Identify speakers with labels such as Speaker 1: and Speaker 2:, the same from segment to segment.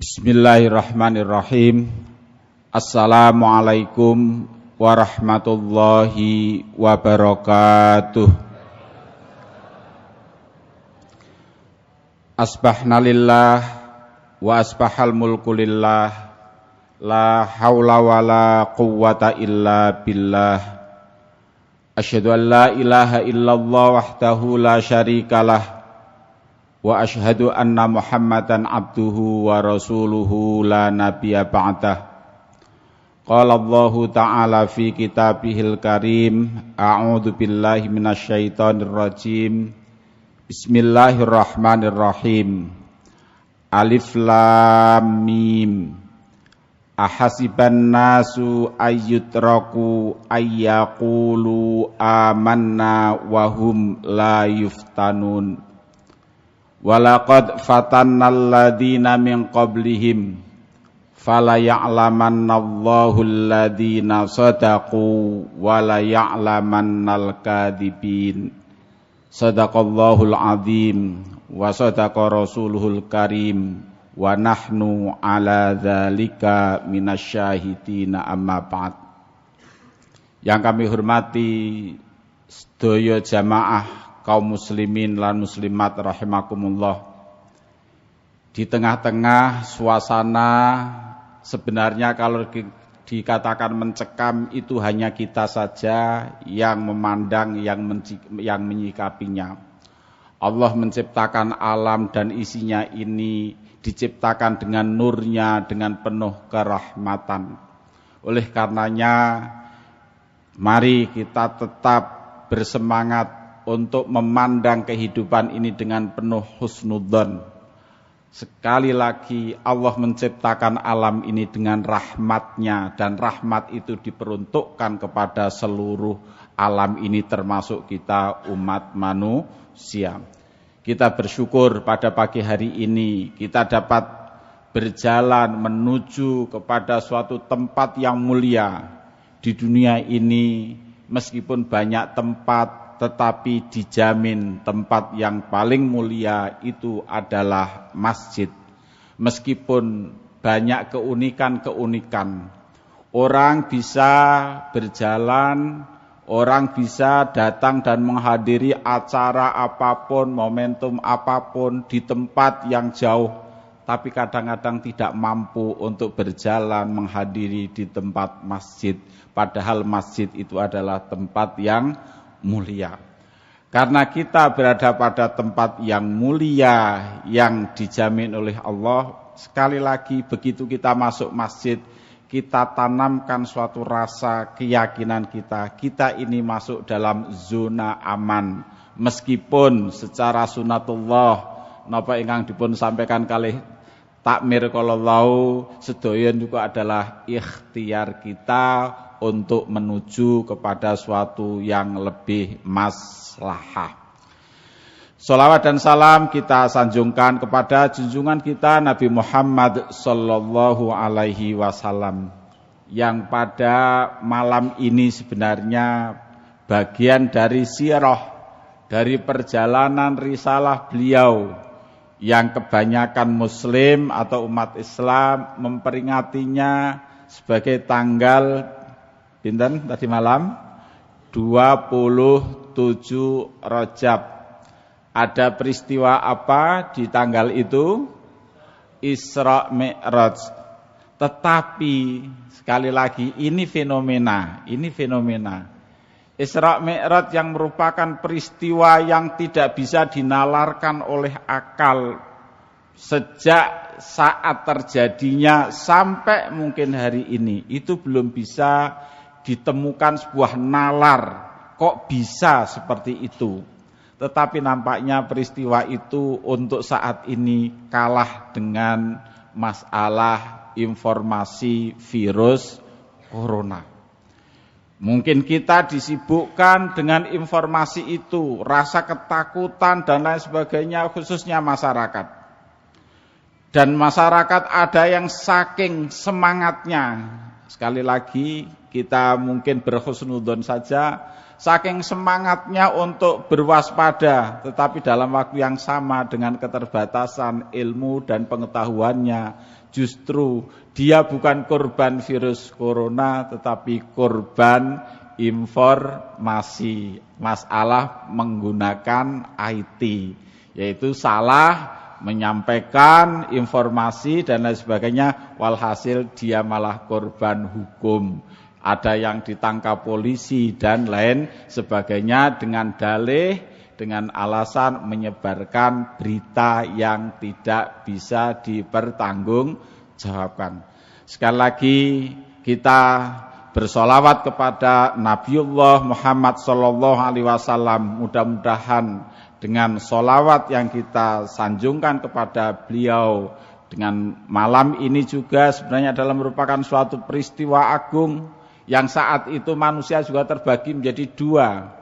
Speaker 1: Bismillahirrahmanirrahim. Assalamualaikum warahmatullahi wabarakatuh. Asbahna lillah wa asbahal mulku lillah, la haula wa la quwwata illa billah. Asyhadu an la ilaha illallah wahdahu la syarikalah, wa asyhadu anna Muhammadan abduhu wa rasuluhu la nabiyya ba'dah. Qala Allahu ta'ala fi kitabihil karim, a'udzu billahi minasyaitonir rajim. Bismillahirrahmanirrahim. Alif lam mim. Ahasiban nasu ayyutraku ayyaqulu amanna wa hum la yuftanun. Walaqad fatannal ladina min qablihim fala ya'lamannallahu alladina sadaqu wala ya'lamannal kadhibin. Sadaqallahul azim wa sadaqa rasuluhul karim wa nahnu ala dzalika minasyahidina amma ba'd. Yang kami hormati sedaya jamaah kaum muslimin lan muslimat rahimakumullah. Di tengah-tengah suasana sebenarnya kalau dikatakan mencekam itu hanya kita saja yang memandang, yang menyikapinya. Allah menciptakan alam dan isinya ini diciptakan dengan nurnya, dengan penuh kerahmatan. Oleh karenanya mari kita tetap bersemangat untuk memandang kehidupan ini dengan penuh husnudzon. Sekali lagi Allah menciptakan alam ini dengan rahmatnya, dan rahmat itu diperuntukkan kepada seluruh alam ini termasuk kita umat manusia. Kita bersyukur pada pagi hari ini kita dapat berjalan menuju kepada suatu tempat yang mulia di dunia ini. Meskipun banyak tempat, tetapi dijamin tempat yang paling mulia itu adalah masjid. Meskipun banyak keunikan-keunikan, orang bisa berjalan, orang bisa datang dan menghadiri acara apapun, momentum apapun di tempat yang jauh, tapi kadang-kadang tidak mampu untuk berjalan menghadiri di tempat masjid. Padahal masjid itu adalah tempat yang mulia. Karena kita berada pada tempat yang mulia yang dijamin oleh Allah, sekali lagi begitu kita masuk masjid, kita tanamkan suatu rasa keyakinan kita ini masuk dalam zona aman. Meskipun secara sunatullah napa ingkang dipun sampaikan kalih takmir kalaulau sedoyon juga adalah ikhtiar kita untuk menuju kepada suatu yang lebih maslahah. Sholawat dan salam kita sanjungkan kepada junjungan kita Nabi Muhammad sallallahu alaihi wasallam, yang pada malam ini sebenarnya bagian dari sirah, dari perjalanan risalah beliau, yang kebanyakan muslim atau umat Islam memperingatinya sebagai tanggal pinten tadi malam 27 Rajab. Ada peristiwa apa di tanggal itu? Isra Mi'raj. Tetapi sekali lagi ini fenomena. Isra Mi'raj yang merupakan peristiwa yang tidak bisa dinalarkan oleh akal sejak saat terjadinya sampai mungkin hari ini, itu belum bisa ditemukan sebuah nalar kok bisa seperti itu. Tetapi nampaknya peristiwa itu untuk saat ini kalah dengan masalah informasi virus corona. Mungkin kita disibukkan dengan informasi itu, rasa ketakutan dan lain sebagainya, khususnya masyarakat. Dan masyarakat ada yang saking semangatnya, sekali lagi kita mungkin berhusnudzon saja, saking semangatnya untuk berwaspada, tetapi dalam waktu yang sama dengan keterbatasan ilmu dan pengetahuannya, justru dia bukan korban virus corona, tetapi korban informasi, masalah menggunakan IT, yaitu salah menyampaikan informasi dan lain sebagainya, walhasil dia malah korban hukum. Ada yang ditangkap polisi dan lain sebagainya dengan dalih, dengan alasan menyebarkan berita yang tidak bisa dipertanggungjawabkan. Sekali lagi kita bersolawat kepada Nabiullah Muhammad SAW. Mudah-mudahan dengan solawat yang kita sanjungkan kepada beliau dengan malam ini juga sebenarnya adalah merupakan suatu peristiwa agung yang saat itu manusia juga terbagi menjadi dua.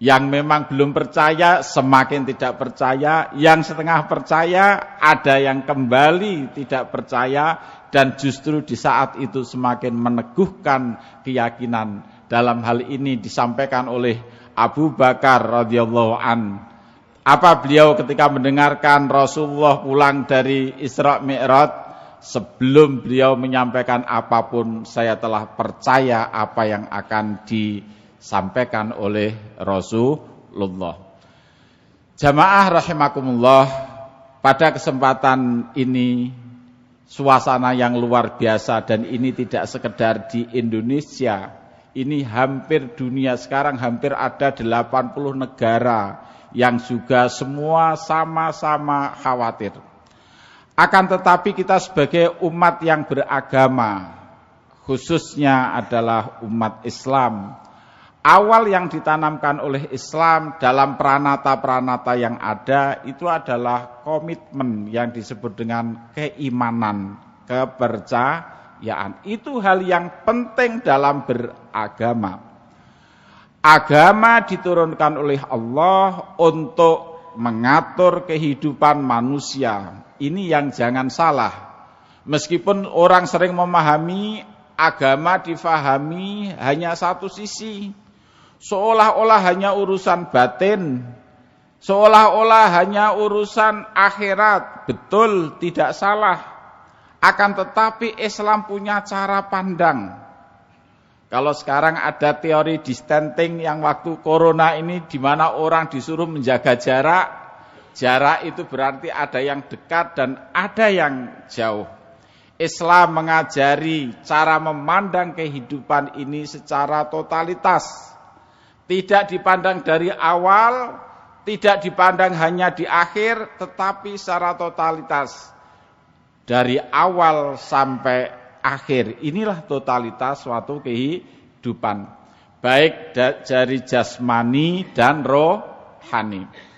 Speaker 1: Yang memang belum percaya semakin tidak percaya, yang setengah percaya ada yang kembali tidak percaya, dan justru di saat itu semakin meneguhkan keyakinan. Dalam hal ini disampaikan oleh Abu Bakar radhiyallahu an. Apa beliau ketika mendengarkan Rasulullah pulang dari Isra Mi'raj, sebelum beliau menyampaikan apapun, saya telah percaya apa yang akan disampaikan oleh Rasulullah. Jamaah rahimakumullah, pada kesempatan ini suasana yang luar biasa, dan ini tidak sekedar di Indonesia. Ini hampir dunia sekarang, hampir ada 80 negara yang juga semua sama-sama khawatir. Akan tetapi kita sebagai umat yang beragama, khususnya adalah umat Islam, awal yang ditanamkan oleh Islam dalam pranata-pranata yang ada itu adalah komitmen yang disebut dengan keimanan, kepercayaan. Itu hal yang penting dalam beragama. Agama diturunkan oleh Allah untuk mengatur kehidupan manusia. Ini yang jangan salah. Meskipun orang sering memahami agama difahami hanya satu sisi, seolah-olah hanya urusan batin, seolah-olah hanya urusan akhirat. Betul, tidak salah. Akan tetapi Islam punya cara pandang. Kalau sekarang ada teori distancing yang waktu corona ini, di mana orang disuruh menjaga jarak. Jarak itu berarti ada yang dekat dan ada yang jauh. Islam mengajari cara memandang kehidupan ini secara totalitas. Tidak dipandang dari awal, tidak dipandang hanya di akhir, tetapi secara totalitas. Dari awal sampai akhir, inilah totalitas suatu kehidupan, baik dari jasmani dan rohani.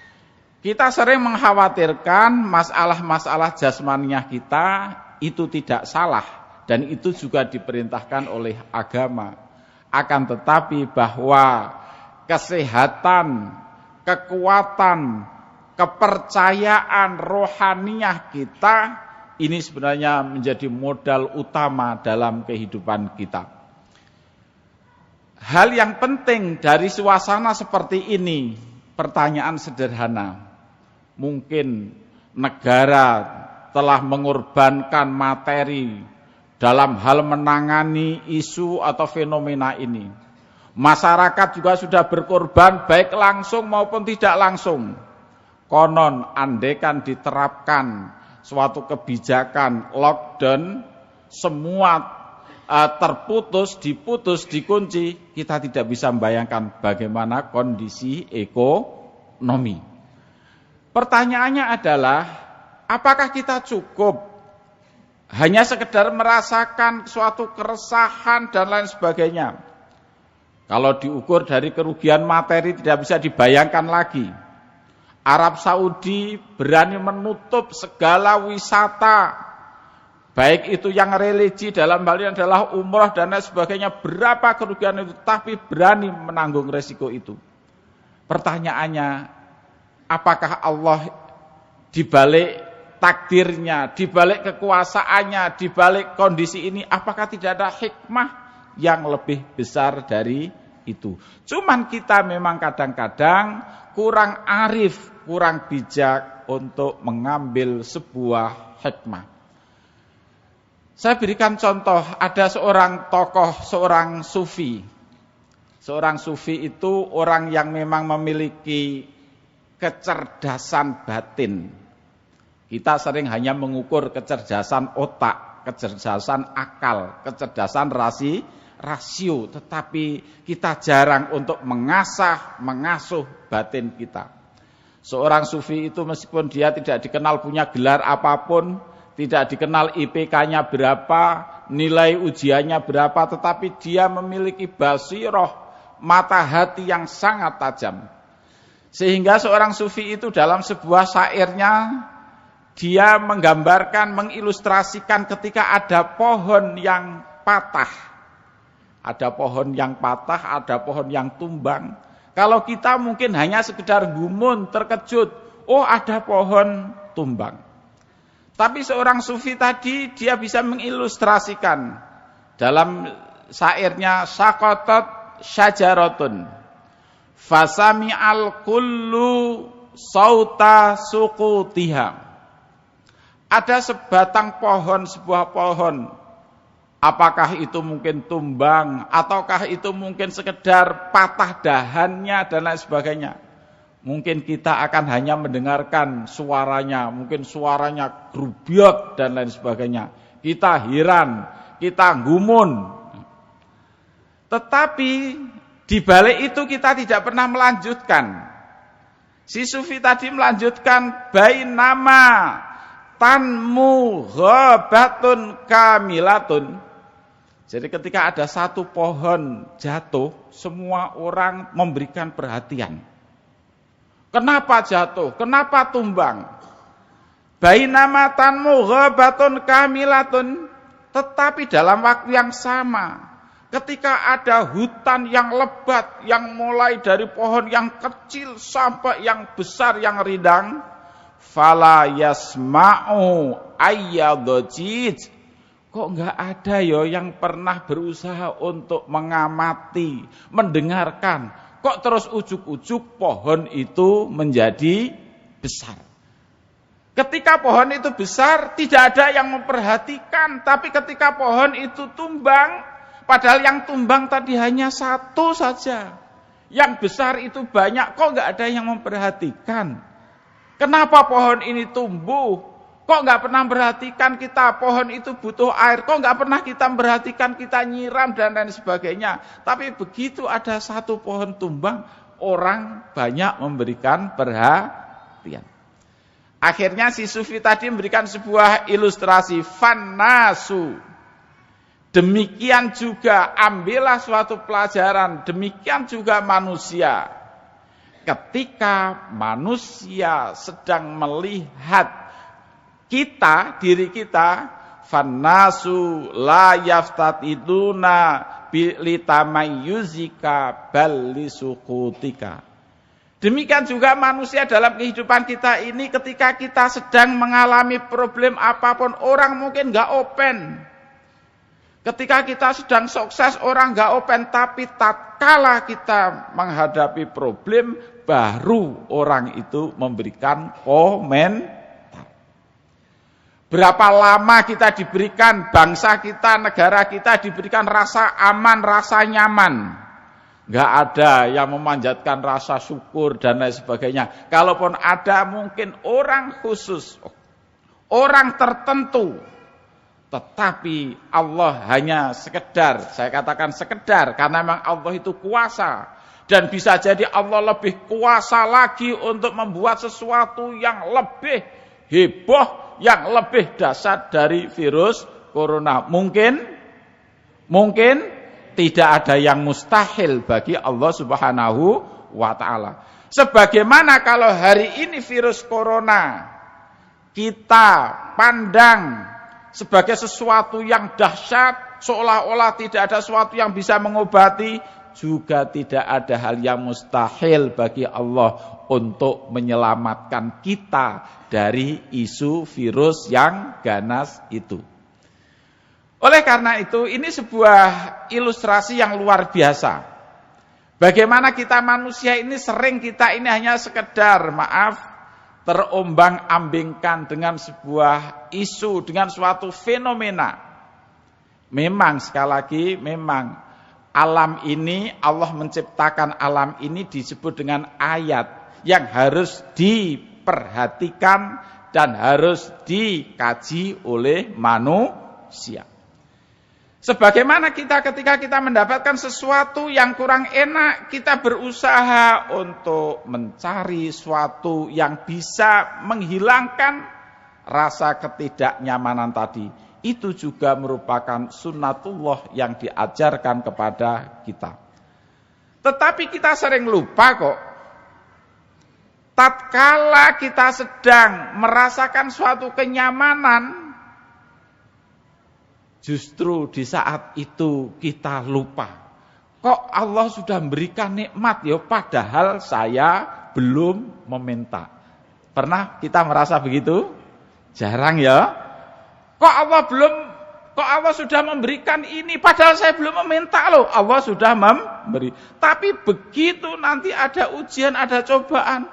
Speaker 1: Kita sering mengkhawatirkan masalah-masalah jasmaniah kita itu tidak salah, dan itu juga diperintahkan oleh agama. Akan tetapi bahwa kesehatan, kekuatan, kepercayaan rohaniah kita ini sebenarnya menjadi modal utama dalam kehidupan kita. Hal yang penting dari suasana seperti ini, pertanyaan sederhana. Mungkin negara telah mengorbankan materi dalam hal menangani isu atau fenomena ini. Masyarakat juga sudah berkorban baik langsung maupun tidak langsung. Konon andaikan diterapkan suatu kebijakan lockdown, semua terputus, diputus, dikunci, kita tidak bisa membayangkan bagaimana kondisi ekonomi. Pertanyaannya adalah, apakah kita cukup hanya sekedar merasakan suatu keresahan dan lain sebagainya? Kalau diukur dari kerugian materi tidak bisa dibayangkan lagi. Arab Saudi berani menutup segala wisata, baik itu yang religi dalam hal ini adalah umrah dan lain sebagainya. Berapa kerugian itu, tapi berani menanggung resiko itu. Pertanyaannya, apakah Allah dibalik takdirnya, di balik kekuasaannya, di balik kondisi ini, apakah tidak ada hikmah yang lebih besar dari itu? Cuman kita memang kadang-kadang kurang arif, kurang bijak untuk mengambil sebuah hikmah. Saya berikan contoh, ada seorang tokoh, seorang sufi. Seorang sufi itu orang yang memang memiliki kecerdasan batin. Kita sering hanya mengukur kecerdasan otak, kecerdasan akal, kecerdasan rasio, tetapi kita jarang untuk mengasuh batin kita. Seorang sufi itu meskipun dia tidak dikenal punya gelar apapun, tidak dikenal IPK-nya berapa, nilai ujiannya berapa, tetapi dia memiliki basiroh, mata hati yang sangat tajam. Sehingga seorang sufi itu dalam sebuah syairnya, dia menggambarkan, mengilustrasikan ketika ada pohon yang patah. Ada pohon yang patah, ada pohon yang tumbang. Kalau kita mungkin hanya sekedar gumun, terkejut, oh ada pohon tumbang. Tapi seorang sufi tadi, dia bisa mengilustrasikan. Dalam syairnya, saqatat syajaratun, fasami'al kullu sauta suqutiha. Ada sebatang pohon, sebuah pohon. Apakah itu mungkin tumbang, ataukah itu mungkin sekedar patah dahannya dan lain sebagainya. Mungkin kita akan hanya mendengarkan suaranya, mungkin suaranya grubyok dan lain sebagainya. Kita heran, kita gumun. Tetapi di balik itu kita tidak pernah melanjutkan. Si sufi tadi melanjutkan, bainama tanmu ghabatun kamilatun. Jadi ketika ada satu pohon jatuh, semua orang memberikan perhatian. Kenapa jatuh? Kenapa tumbang? Bainama tanmu ghabatun kamilatun. Tetapi dalam waktu yang sama, ketika ada hutan yang lebat, yang mulai dari pohon yang kecil sampai yang besar, yang rindang, fala yasma'u ayyadajij. Kok enggak ada yang pernah berusaha untuk mengamati, mendengarkan. Kok terus ujuk-ujuk pohon itu menjadi besar. Ketika pohon itu besar, tidak ada yang memperhatikan. Tapi ketika pohon itu tumbang, padahal yang tumbang tadi hanya satu saja. Yang besar itu banyak, kok enggak ada yang memperhatikan. Kenapa pohon ini tumbuh? Kok enggak pernah perhatikan kita pohon itu butuh air? Kok enggak pernah kita perhatikan kita nyiram dan lain sebagainya? Tapi begitu ada satu pohon tumbang, orang banyak memberikan perhatian. Akhirnya si sufi tadi memberikan sebuah ilustrasi, fannasu. Demikian juga ambillah suatu pelajaran, demikian juga manusia. Ketika manusia sedang melihat kita, diri kita, fannasu la yaftatiduna litamayyuzika bal lisuqutika. Demikian juga manusia dalam kehidupan kita ini, ketika kita sedang mengalami problem apapun, orang mungkin enggak open. Ketika kita sedang sukses, orang enggak open, tapi tatkala kita menghadapi problem, baru orang itu memberikan komen. Berapa lama kita diberikan, bangsa kita, negara kita diberikan rasa aman, rasa nyaman. Enggak ada yang memanjatkan rasa syukur dan lain sebagainya. Kalaupun ada, mungkin orang khusus, orang tertentu. Tetapi Allah hanya sekedar, saya katakan sekedar, karena memang Allah itu kuasa. Dan bisa jadi Allah lebih kuasa lagi untuk membuat sesuatu yang lebih heboh, yang lebih dahsyat dari virus corona. Mungkin tidak ada yang mustahil bagi Allah Subhanahu wa ta'ala. Sebagaimana kalau hari ini virus corona kita pandang sebagai sesuatu yang dahsyat, seolah-olah tidak ada sesuatu yang bisa mengobati, juga tidak ada hal yang mustahil bagi Allah untuk menyelamatkan kita dari isu virus yang ganas itu. Oleh karena itu, ini sebuah ilustrasi yang luar biasa. Bagaimana kita manusia ini sering kita ini hanya sekedar, terombang-ambingkan dengan sebuah isu, dengan suatu fenomena. Memang sekali lagi, memang alam ini, Allah menciptakan alam ini disebut dengan ayat yang harus diperhatikan dan harus dikaji oleh manusia. Sebagaimana kita ketika kita mendapatkan sesuatu yang kurang enak, kita berusaha untuk mencari sesuatu yang bisa menghilangkan rasa ketidaknyamanan tadi. Itu juga merupakan sunnatullah yang diajarkan kepada kita. Tetapi kita sering lupa kok. Tatkala kita sedang merasakan suatu kenyamanan, justru di saat itu kita lupa. Kok Allah sudah memberikan nikmat ya, padahal saya belum meminta. Pernah kita merasa begitu? Jarang ya. Kok Allah sudah memberikan ini, padahal saya belum meminta loh. Allah sudah memberi. Tapi begitu nanti ada ujian, ada cobaan,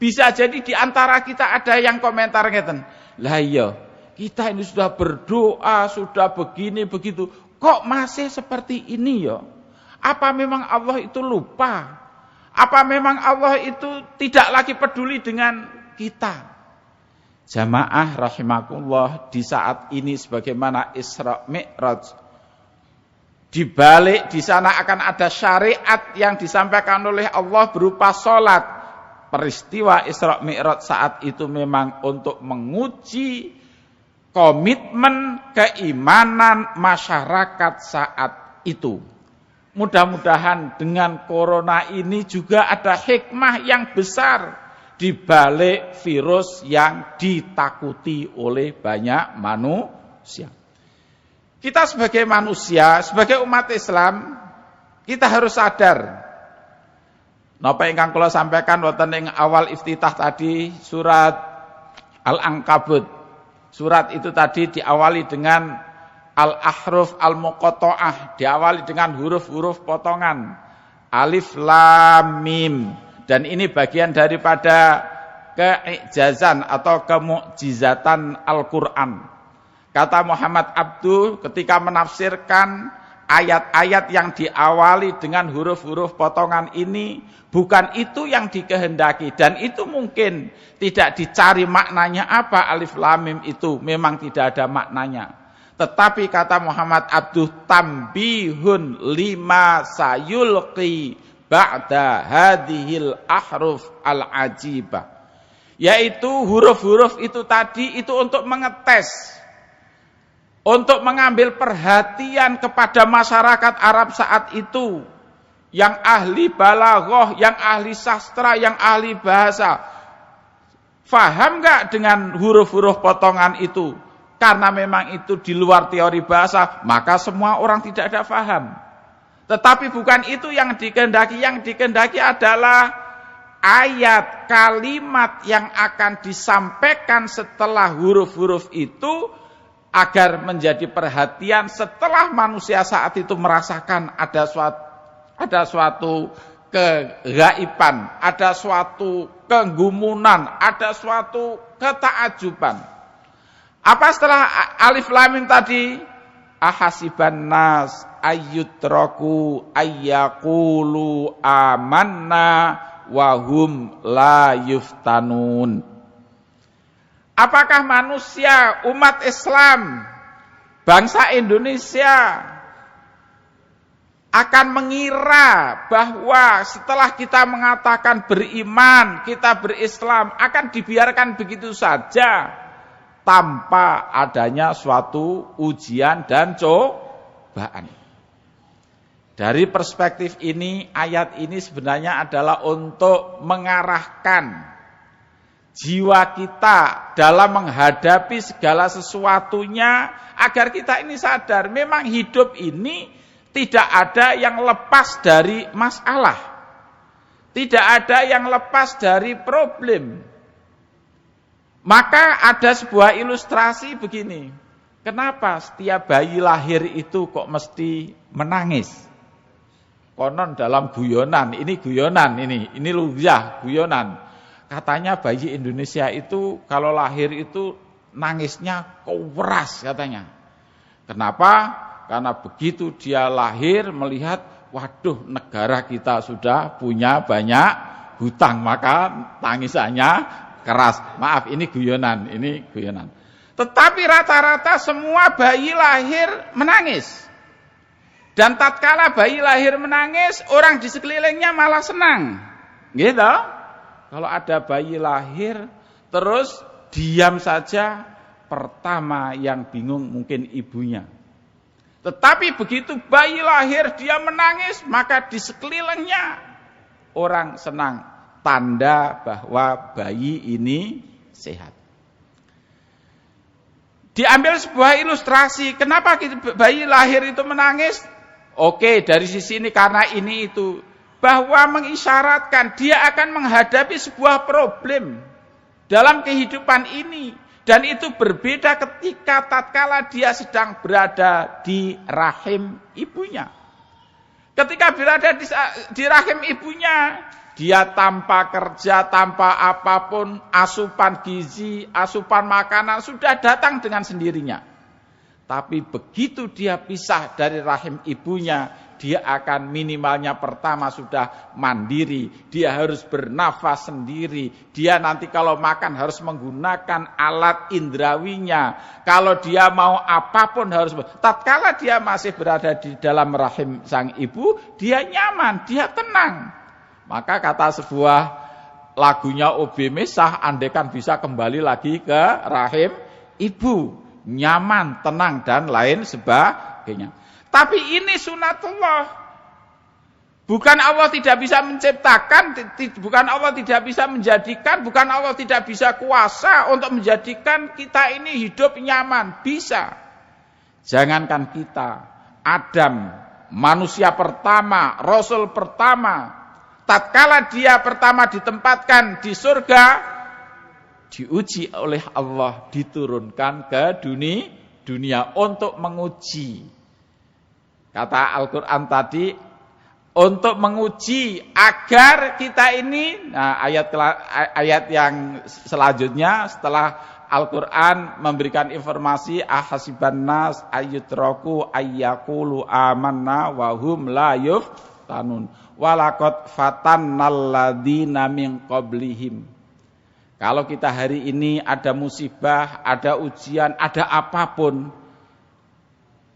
Speaker 1: bisa jadi di antara kita ada yang komentar ngeten. Lah iya, kita ini sudah berdoa, sudah begini begitu, kok masih seperti ini ya? Apa memang Allah itu lupa? Apa memang Allah itu tidak lagi peduli dengan kita? Jamaah rahimakumullah, di saat ini sebagaimana Isra Mi'raj, di balik di sana akan ada syariat yang disampaikan oleh Allah berupa salat. Peristiwa Isra Mi'raj saat itu memang untuk menguji komitmen keimanan masyarakat saat itu. Mudah-mudahan dengan corona ini juga ada hikmah yang besar di balik virus yang ditakuti oleh banyak manusia. Kita sebagai manusia, sebagai umat Islam, kita harus sadar. Napa ingkang kula sampaikan wonten ing awal iftitah tadi surat Al-Ankabut. Surat itu tadi diawali dengan al-ahruf al-muqatta'ah, diawali dengan huruf-huruf potongan. Alif lam mim. Dan ini bagian daripada keijazan atau kemukjizatan Al-Quran. Kata Muhammad Abduh ketika menafsirkan ayat-ayat yang diawali dengan huruf-huruf potongan ini, bukan itu yang dikehendaki. Dan itu mungkin tidak dicari maknanya apa alif lam mim itu, memang tidak ada maknanya. Tetapi kata Muhammad Abduh, tambihun lima sayulqi ba'da hadhil ahruf al-ajibah. Yaitu huruf-huruf itu tadi itu untuk mengetes, untuk mengambil perhatian kepada masyarakat Arab saat itu, yang ahli balaghah, yang ahli sastra, yang ahli bahasa. Faham enggak dengan huruf-huruf potongan itu? Karena memang itu di luar teori bahasa, maka semua orang tidak ada faham. Tetapi bukan itu yang dikehendaki adalah ayat, kalimat yang akan disampaikan setelah huruf-huruf itu, agar menjadi perhatian setelah manusia saat itu merasakan ada suatu kegaiban, ada suatu kegumunan, ada suatu ketakjuban. Apa setelah alif lam mim tadi? Ahasiban nas ayyutraku ayyaqulu amanna wa hum la yuftanun. Apakah manusia, umat Islam, bangsa Indonesia akan mengira bahwa setelah kita mengatakan beriman, kita berislam, akan dibiarkan begitu saja tanpa adanya suatu ujian dan cobaan? Dari perspektif ini, ayat ini sebenarnya adalah untuk mengarahkan jiwa kita dalam menghadapi segala sesuatunya, agar kita ini sadar memang hidup ini Tidak ada yang lepas dari masalah. Tidak ada yang lepas dari problem. Maka ada sebuah ilustrasi begini. Kenapa setiap bayi lahir itu kok mesti menangis? Konon dalam guyonan, ini lugah guyonan. Katanya bayi Indonesia itu kalau lahir itu nangisnya keras katanya. Kenapa? Karena begitu dia lahir melihat, waduh negara kita sudah punya banyak hutang, maka tangisannya keras. Maaf, ini guyonan. Tetapi rata-rata semua bayi lahir menangis. Dan tatkala bayi lahir menangis, orang di sekelilingnya malah senang. Gitu. Kalau ada bayi lahir, terus diam saja, pertama yang bingung mungkin ibunya. Tetapi begitu bayi lahir dia menangis, maka di sekelilingnya orang senang. Tanda bahwa bayi ini sehat. Diambil sebuah ilustrasi, kenapa bayi lahir itu menangis? Oke, dari sisi ini karena ini itu. Bahwa mengisyaratkan dia akan menghadapi sebuah problem dalam kehidupan ini. Dan itu berbeda ketika tatkala dia sedang berada di rahim ibunya. Ketika berada di rahim ibunya, dia tanpa kerja, tanpa apapun, asupan gizi, asupan makanan sudah datang dengan sendirinya. Tapi begitu dia pisah dari rahim ibunya, dia akan minimalnya pertama sudah mandiri. Dia harus bernafas sendiri. Dia nanti kalau makan harus menggunakan alat indrawinya. Kalau dia mau apapun harus. Tatkala dia masih berada di dalam rahim sang ibu, dia nyaman, dia tenang. Maka kata sebuah lagunya OB Mesah, andaikan bisa kembali lagi ke rahim ibu. Nyaman, tenang, dan lain sebagainya. Tapi ini sunatullah. Bukan Allah tidak bisa menciptakan, bukan Allah tidak bisa menjadikan, bukan Allah tidak bisa kuasa untuk menjadikan kita ini hidup nyaman. Bisa. Jangankan kita, Adam, manusia pertama, Rasul pertama, tatkala dia pertama ditempatkan di surga, diuji oleh Allah, diturunkan ke dunia untuk menguji. Kata Al-Quran tadi, untuk menguji agar kita ini, nah ayat yang selanjutnya setelah Al-Quran memberikan informasi, ahasiban nas ayyutraku ayyaqulu amanna wa hum la yuftanun walaqad fatannal ladzina min qablihim. Kalau kita hari ini ada musibah, ada ujian, ada apapun,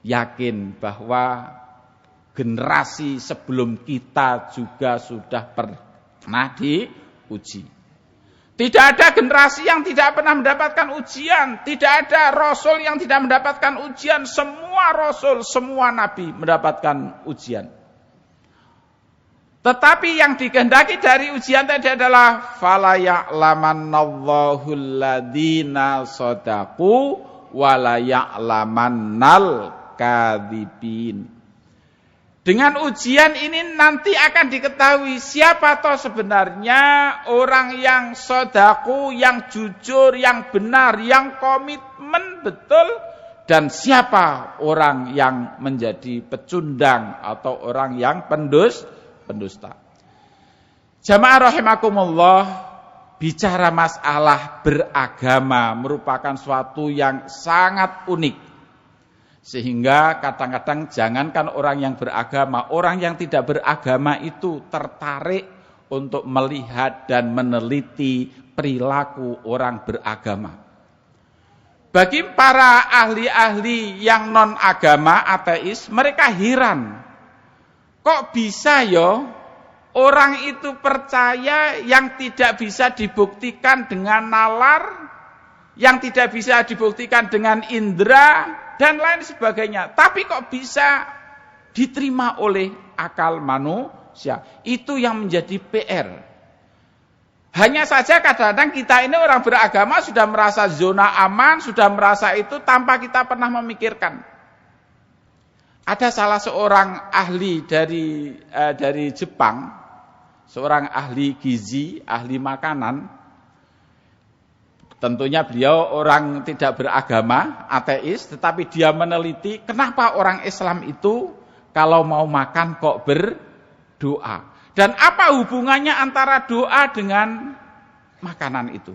Speaker 1: yakin bahwa generasi sebelum kita juga sudah pernah diuji. Tidak ada generasi yang tidak pernah mendapatkan ujian, tidak ada rasul yang tidak mendapatkan ujian, semua rasul, semua nabi mendapatkan ujian. Tetapi yang dikehendaki dari ujian tadi adalah fala ya'lamannallahu alladzina shadaqu wa la ya'lamannal kadzibin. Dengan ujian ini nanti akan diketahui siapa toh sebenarnya orang yang shadaqu, yang jujur, yang benar, yang komitmen betul, dan siapa orang yang menjadi pecundang atau orang yang pendusta. Jamaah rahimakumullah, bicara masalah beragama merupakan suatu yang sangat unik. Sehingga kadang-kadang jangankan orang yang beragama, orang yang tidak beragama itu tertarik untuk melihat dan meneliti perilaku orang beragama. Bagi para ahli-ahli yang non-agama, ateis, mereka heran. Kok bisa ya orang itu percaya yang tidak bisa dibuktikan dengan nalar, yang tidak bisa dibuktikan dengan indera, dan lain sebagainya. Tapi kok bisa diterima oleh akal manusia? Itu yang menjadi PR. Hanya saja kadang-kadang kita ini orang beragama sudah merasa zona aman, sudah merasa itu tanpa kita pernah memikirkan. Ada salah seorang ahli dari Jepang, seorang ahli gizi, ahli makanan. Tentunya beliau orang tidak beragama, ateis, tetapi dia meneliti kenapa orang Islam itu kalau mau makan kok berdoa. Dan apa hubungannya antara doa dengan makanan itu.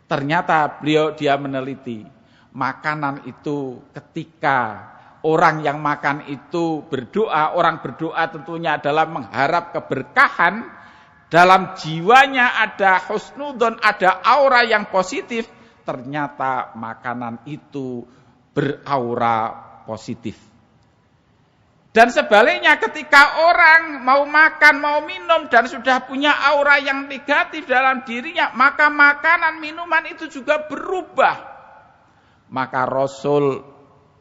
Speaker 1: Ternyata dia meneliti, makanan itu ketika orang yang makan itu berdoa, orang berdoa tentunya adalah mengharap keberkahan, dalam jiwanya ada husnudzon, ada aura yang positif, ternyata makanan itu beraura positif. Dan sebaliknya ketika orang mau makan, mau minum dan sudah punya aura yang negatif dalam dirinya, maka makanan, minuman itu juga berubah. Maka Rasul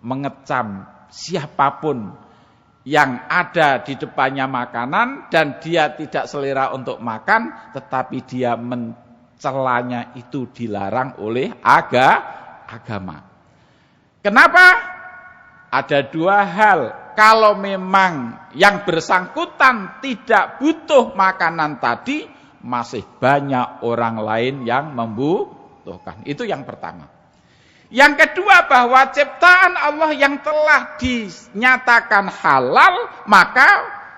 Speaker 1: mengecam siapapun yang ada di depannya makanan dan dia tidak selera untuk makan, tetapi dia mencelanya itu dilarang oleh agama. Kenapa? Ada dua hal. Kalau memang yang bersangkutan tidak butuh makanan tadi, masih banyak orang lain yang membutuhkan. Itu yang pertama. Yang kedua, bahwa ciptaan Allah yang telah dinyatakan halal, maka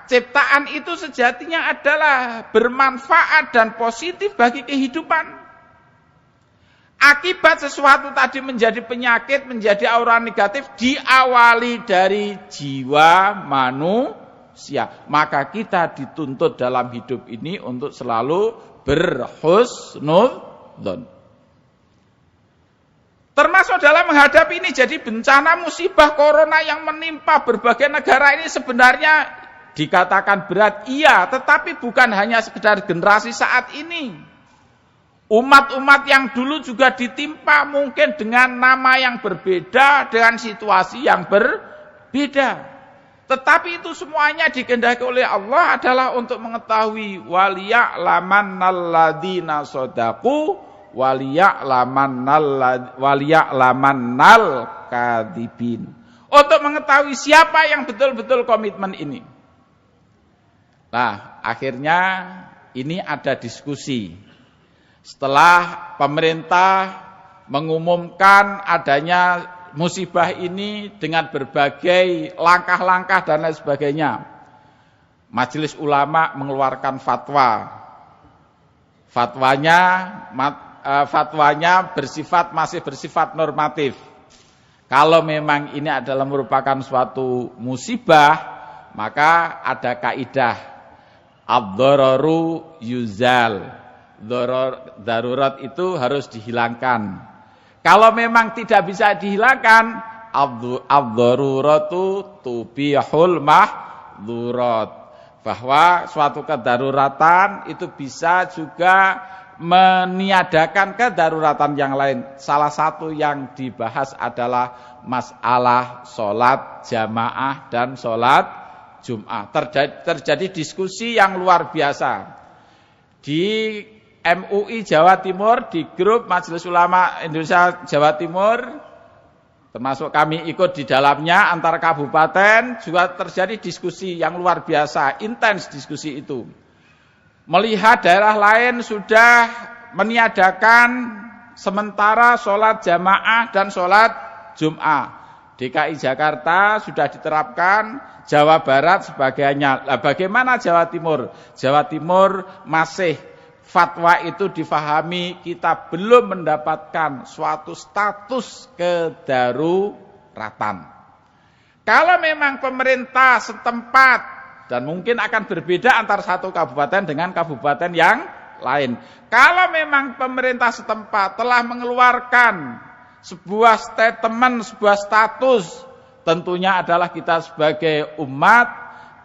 Speaker 1: ciptaan itu sejatinya adalah bermanfaat dan positif bagi kehidupan. Akibat sesuatu tadi menjadi penyakit, menjadi aura negatif, diawali dari jiwa manusia. Maka kita dituntut dalam hidup ini untuk selalu berhusnudzon. Termasuk dalam menghadapi ini, jadi bencana musibah corona yang menimpa berbagai negara ini sebenarnya dikatakan berat, iya, tetapi bukan hanya sekedar generasi saat ini. Umat-umat yang dulu juga ditimpa mungkin dengan nama yang berbeda, dengan situasi yang berbeda. Tetapi itu semuanya dikehendaki oleh Allah adalah untuk mengetahui waliya'lamannal ladzina shadaqu waliya'lamannal kadzibin. Untuk mengetahui siapa yang betul-betul komitmen ini. Nah, akhirnya ini ada diskusi. Setelah pemerintah mengumumkan adanya musibah ini dengan berbagai langkah-langkah dan lain sebagainya, Majelis Ulama mengeluarkan fatwa. Fatwanya masih bersifat normatif. Kalau memang ini adalah merupakan suatu musibah, maka ada kaidah ad-dhararu yuzal. Darurat itu harus dihilangkan. Kalau memang tidak bisa dihilangkan, ad-dharuratu tubihul mahdzurat. Bahwa suatu kedaruratan itu bisa juga meniadakan kedaruratan yang lain. Salah satu yang dibahas adalah masalah sholat jamaah dan sholat Jum'ah. Terjadi diskusi yang luar biasa. Di MUI Jawa Timur, di grup Majelis Ulama Indonesia Jawa Timur, termasuk kami ikut di dalamnya antar kabupaten, juga terjadi diskusi yang luar biasa, intens diskusi itu. Melihat daerah lain sudah meniadakan sementara sholat jamaah dan sholat Jum'ah. DKI Jakarta sudah diterapkan, Jawa Barat sebagainya. Nah, bagaimana Jawa Timur? Jawa Timur masih fatwa itu difahami kita belum mendapatkan suatu status kedaruratan. Kalau memang pemerintah setempat, dan mungkin akan berbeda antara satu kabupaten dengan kabupaten yang lain. Kalau memang pemerintah setempat telah mengeluarkan sebuah statement, sebuah status, tentunya adalah kita sebagai umat,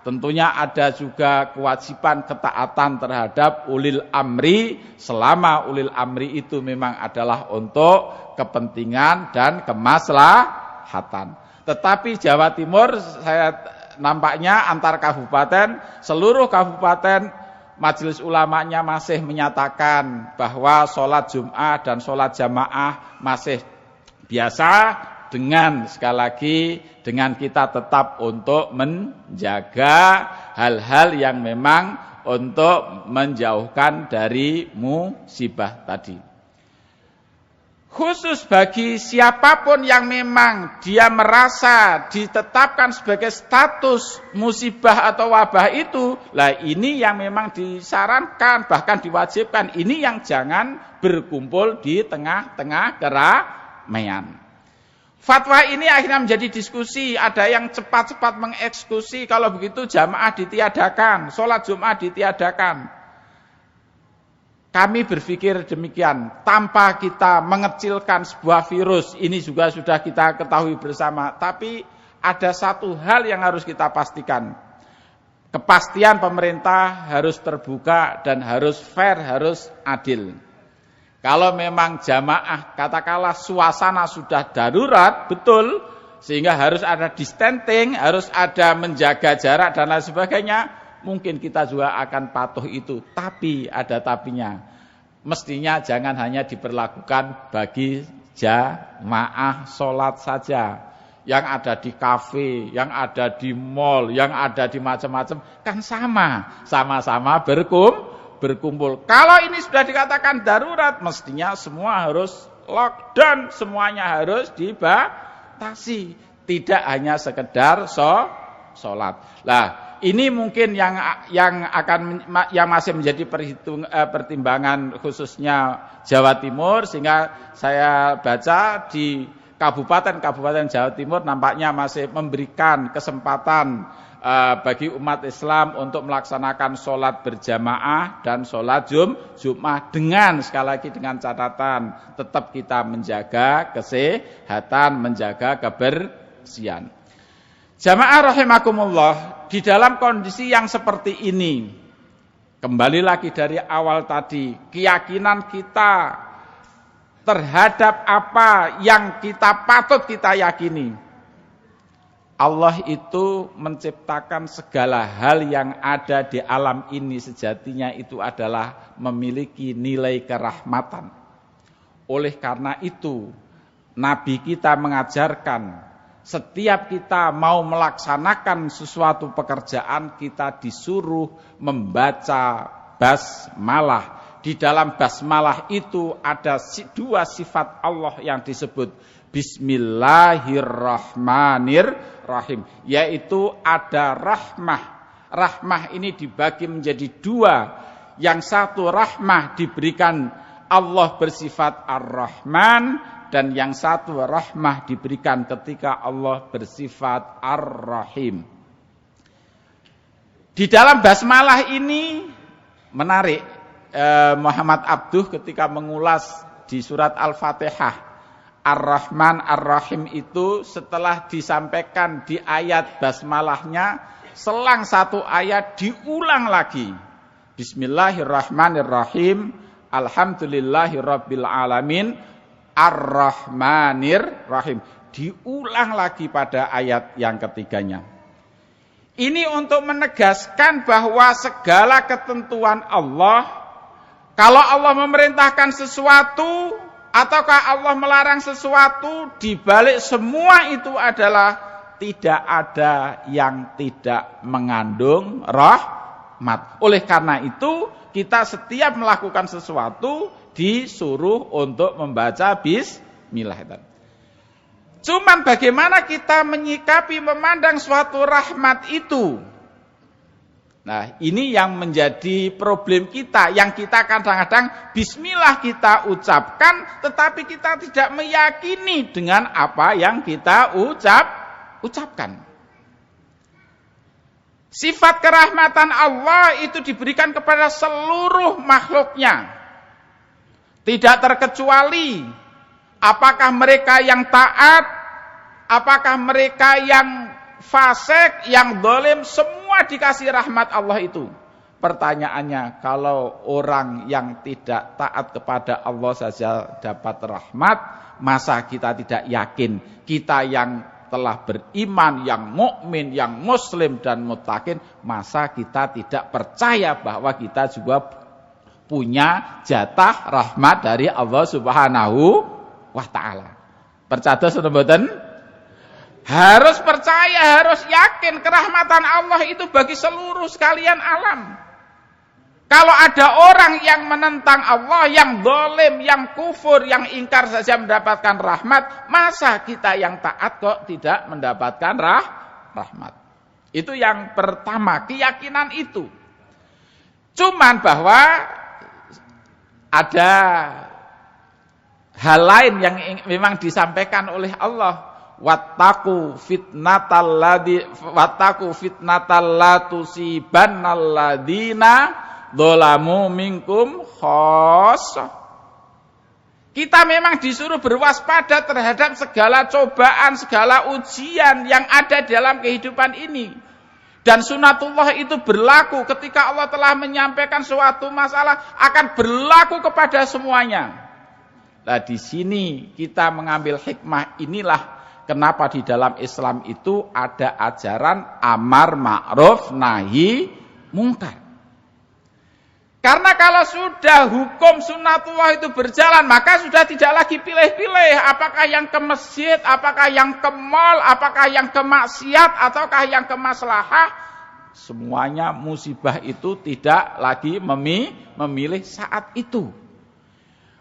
Speaker 1: tentunya ada juga kewajiban ketaatan terhadap ulil amri, selama ulil amri itu memang adalah untuk kepentingan dan kemaslahatan. Tetapi Jawa Timur, saya nampaknya antar kabupaten, seluruh kabupaten majelis ulamanya masih menyatakan bahwa sholat Jum'ah dan sholat jamaah masih biasa, dengan sekali lagi dengan kita tetap untuk menjaga hal-hal yang memang untuk menjauhkan dari musibah tadi. Khusus bagi siapapun yang memang dia merasa ditetapkan sebagai status musibah atau wabah itu, lah ini yang memang disarankan, bahkan diwajibkan, ini yang jangan berkumpul di tengah-tengah keramaian. Fatwa ini akhirnya menjadi diskusi, ada yang cepat-cepat mengeksekusi, kalau begitu jamaah ditiadakan, sholat Jumat ditiadakan. Kami berpikir demikian, tanpa kita mengecilkan sebuah virus, ini juga sudah kita ketahui bersama, tapi ada satu hal yang harus kita pastikan. Kepastian pemerintah harus terbuka dan harus fair, harus adil. Kalau memang jamaah, katakanlah suasana sudah darurat, betul, sehingga harus ada distancing, harus ada menjaga jarak dan lain sebagainya, mungkin kita juga akan patuh itu. Tapi ada tapinya, mestinya jangan hanya diberlakukan bagi jamaah sholat saja. Yang ada di kafe, yang ada di mall, yang ada di macam-macam, kan sama-sama berkumpul. Kalau ini sudah dikatakan darurat, mestinya semua harus lockdown, semuanya harus dibatasi, tidak hanya sekedar sholat. Nah, ini mungkin yang masih menjadi pertimbangan khususnya Jawa Timur, sehingga saya baca di kabupaten Jawa Timur nampaknya masih memberikan kesempatan bagi umat Islam untuk melaksanakan sholat berjamaah dan sholat Jumat dengan sekali lagi dengan catatan tetap kita menjaga kesehatan, menjaga kebersihan. Jamaah rahimakumullah, di dalam kondisi yang seperti ini, kembali lagi dari awal tadi, keyakinan kita terhadap apa yang kita patut kita yakini. Allah itu menciptakan segala hal yang ada di alam ini sejatinya itu adalah memiliki nilai kerahmatan. Oleh karena itu, Nabi kita mengajarkan setiap kita mau melaksanakan sesuatu pekerjaan, kita disuruh membaca basmalah. Di dalam basmalah itu ada dua sifat Allah yang disebut Bismillahirrahmanirrahim, yaitu ada rahmah. Rahmah ini dibagi menjadi dua. Yang satu rahmah diberikan Allah bersifat Ar-Rahman, dan yang satu rahmah diberikan ketika Allah bersifat Ar-Rahim. Di dalam basmalah ini menarik, Muhammad Abduh ketika mengulas di surat Al-Fatihah, Ar-Rahman Ar-Rahim itu setelah disampaikan di ayat basmalahnya, selang satu ayat diulang lagi. Bismillahirrahmanirrahim, Alhamdulillahirabbil alamin, Ar-Rahmanir-Rahim. Diulang lagi pada ayat yang ketiganya. Ini untuk menegaskan bahwa segala ketentuan Allah, kalau Allah memerintahkan sesuatu ataukah Allah melarang sesuatu, di balik semua itu adalah tidak ada yang tidak mengandung rahmat. Oleh karena itu, kita setiap melakukan sesuatu disuruh untuk membaca bismillah. Cuman bagaimana kita menyikapi, memandang suatu rahmat itu? Nah, ini yang menjadi problem kita, yang kita kadang-kadang bismillah kita ucapkan, tetapi kita tidak meyakini dengan apa yang kita ucapkan. Sifat kerahmatan Allah itu diberikan kepada seluruh makhluknya, tidak terkecuali apakah mereka yang taat, apakah mereka yang fasik, yang zalim, semua dikasih rahmat Allah itu. Pertanyaannya, kalau orang yang tidak taat kepada Allah saja dapat rahmat, masa kita tidak yakin? Kita yang telah beriman, yang mukmin, yang muslim dan muttaqin, masa kita tidak percaya bahwa kita juga punya jatah rahmat dari Allah Subhanahu wa ta'ala? Percados atau mboten? Harus percaya, harus yakin kerahmatan Allah itu bagi seluruh sekalian alam. Kalau ada orang yang menentang Allah, yang zalim, yang kufur, yang ingkar saja mendapatkan rahmat, masa kita yang taat kok tidak mendapatkan rahmat? Itu yang pertama, keyakinan itu. Cuman bahwa ada hal lain yang memang disampaikan oleh Allah. Wattaqu fitnatal la tusibannal ladzina dzalamu minkum khassah. Kita memang disuruh berwaspada terhadap segala cobaan, segala ujian yang ada dalam kehidupan ini. Dan sunatullah itu berlaku ketika Allah telah menyampaikan suatu masalah akan berlaku kepada semuanya. Nah, di sini kita mengambil hikmah inilah kenapa di dalam Islam itu ada ajaran amar ma'ruf nahi mungkar. Karena kalau sudah hukum sunatullah itu berjalan, maka sudah tidak lagi pilih-pilih apakah yang ke masjid, apakah yang ke mal, apakah yang ke maksiat, ataukah yang ke maslahah. Semuanya musibah itu tidak lagi memilih saat itu.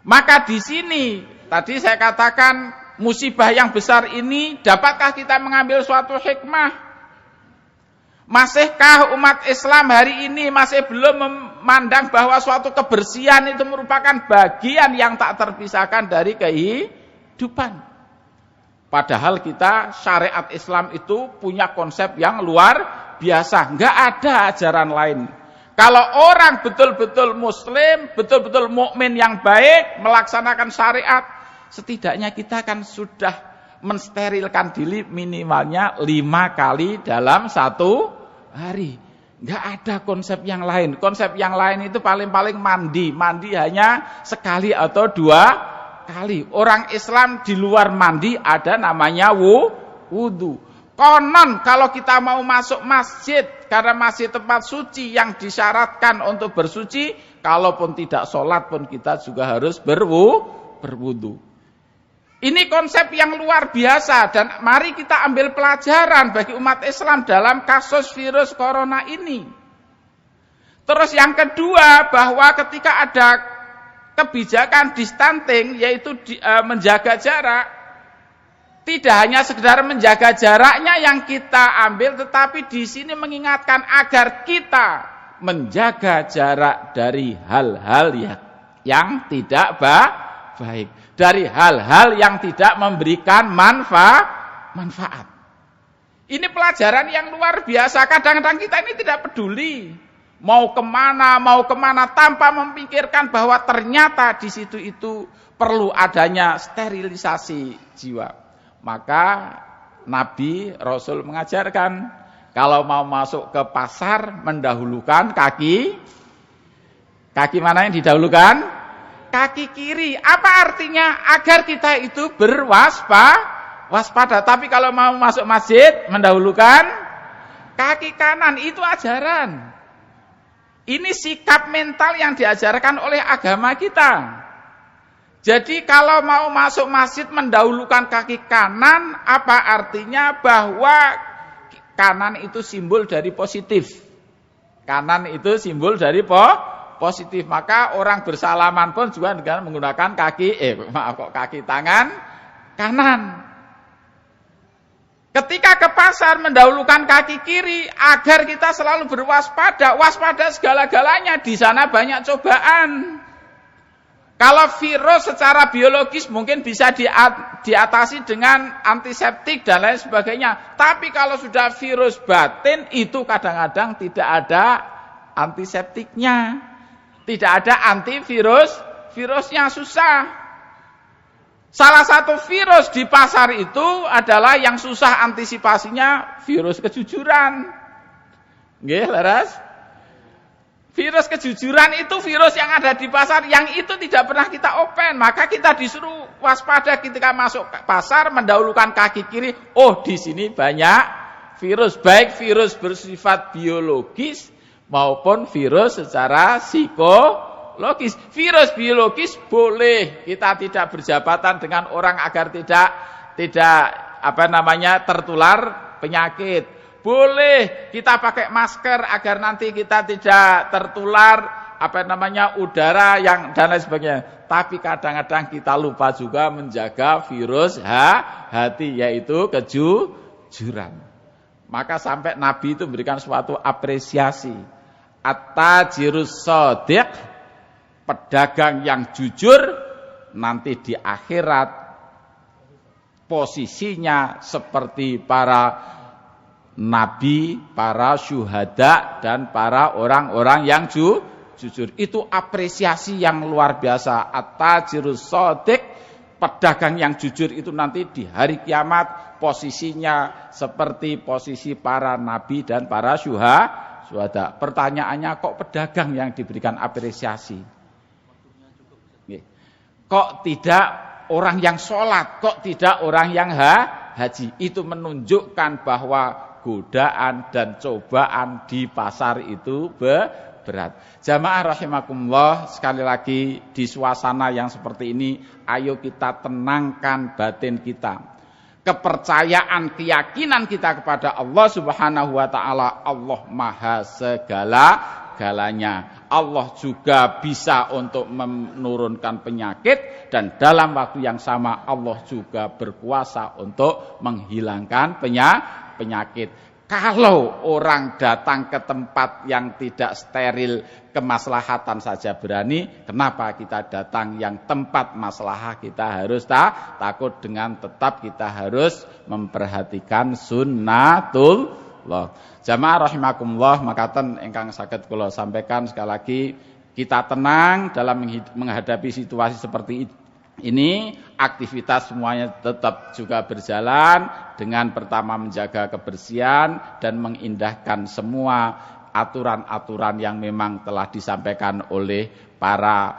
Speaker 1: Maka di sini tadi saya katakan musibah yang besar ini, dapatkah kita mengambil suatu hikmah? Masihkah umat Islam hari ini masih belum memandang bahwa suatu kebersihan itu merupakan bagian yang tak terpisahkan dari kehidupan? Padahal kita syariat Islam itu punya konsep yang luar biasa. Enggak ada ajaran lain. Kalau orang betul-betul muslim, betul-betul mukmin yang baik, melaksanakan syariat, setidaknya kita kan sudah mensterilkan diri minimalnya 5 kali dalam satu hari. Enggak ada konsep yang lain. Konsep yang lain itu paling-paling mandi. Mandi hanya sekali atau 2 kali. Orang Islam di luar mandi ada namanya wudu. Konon kalau kita mau masuk masjid, karena masjid tempat suci yang disyaratkan untuk bersuci, kalaupun tidak sholat pun kita juga harus berwudu. Ini konsep yang luar biasa dan mari kita ambil pelajaran bagi umat Islam dalam kasus virus corona ini. Terus yang kedua, bahwa ketika ada kebijakan distancing, yaitu menjaga jarak, tidak hanya sekedar menjaga jaraknya yang kita ambil, tetapi di sini mengingatkan agar kita menjaga jarak dari hal-hal yang tidak baik, dari hal-hal yang tidak memberikan manfaat. Ini pelajaran yang luar biasa. Kadang-kadang kita ini tidak peduli mau kemana tanpa memikirkan bahwa ternyata di situ itu perlu adanya sterilisasi jiwa. Maka Nabi Rasul mengajarkan kalau mau masuk ke pasar mendahulukan kaki mana yang didahulukan? Kaki kiri. Apa artinya? Agar kita itu berwaspada. Tapi kalau mau masuk masjid mendahulukan kaki kanan. Itu ajaran. Ini sikap mental yang diajarkan oleh agama kita. Jadi kalau mau masuk masjid mendahulukan kaki kanan, apa artinya? Bahwa kanan itu simbol dari positif. Kanan itu simbol dari positif. Maka orang bersalaman pun juga dengan menggunakan kaki tangan kanan. Ketika ke pasar mendahulukan kaki kiri agar kita selalu berwaspada, waspada segala-galanya. Di sana banyak cobaan. Kalau virus secara biologis mungkin bisa diatasi dengan antiseptik dan lain sebagainya. Tapi kalau sudah virus batin itu kadang-kadang tidak ada antiseptiknya. Tidak ada antivirusnya, susah. Salah satu virus di pasar itu adalah yang susah antisipasinya, virus kejujuran. Nggih, leres? Virus kejujuran itu virus yang ada di pasar, yang itu tidak pernah kita open. Maka kita disuruh waspada ketika masuk ke pasar, mendahulukan kaki kiri. Oh, di sini banyak virus, baik virus bersifat biologis maupun virus secara psikologis. Virus biologis boleh kita tidak berjabatan dengan orang agar tidak tertular penyakit. Boleh kita pakai masker agar nanti kita tidak tertular udara yang dan lain sebagainya. Tapi kadang-kadang kita lupa juga menjaga virus hati, yaitu kejujuran. Maka sampai Nabi itu memberikan suatu apresiasi. At-tajirus shadiq, pedagang yang jujur, nanti di akhirat posisinya seperti para nabi, para syuhada, dan para orang-orang yang jujur. Itu apresiasi yang luar biasa. At-tajirus shadiq, pedagang yang jujur itu nanti di hari kiamat posisinya seperti posisi para nabi dan para syuhada. Pertanyaannya, kok pedagang yang diberikan apresiasi? Kok tidak orang yang sholat? Kok tidak orang yang haji? Itu menunjukkan bahwa godaan dan cobaan di pasar itu berat. Jamaah rahimakumullah, sekali lagi di suasana yang seperti ini, ayo kita tenangkan batin kita. Kepercayaan, keyakinan kita kepada Allah Subhanahu wa taala. Allah Maha segala-galanya. Allah juga bisa untuk menurunkan penyakit, dan dalam waktu yang sama Allah juga berkuasa untuk menghilangkan penyakit. Kalau orang datang ke tempat yang tidak steril, kemaslahatan saja berani, kenapa kita datang yang tempat maslahah? Kita harus takut, dengan tetap kita harus memperhatikan sunnatullah. Jamaah rahimakumullah, makaten ingkang saged kula sampaikan sekali lagi, kita tenang dalam menghadapi situasi seperti ini. Aktivitas semuanya tetap juga berjalan dengan pertama menjaga kebersihan dan mengindahkan semua aturan-aturan yang memang telah disampaikan oleh para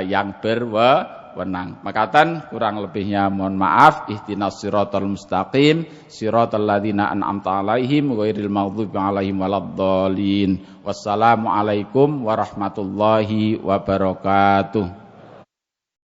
Speaker 1: yang berwenang. Makaten kurang lebihnya mohon maaf. Ihdinas siratal mustaqim, siratal ladzina an'amta 'alaihim ghairil maghdubi 'alaihim waladdallin. Wassalamualaikum warahmatullahi wabarakatuh.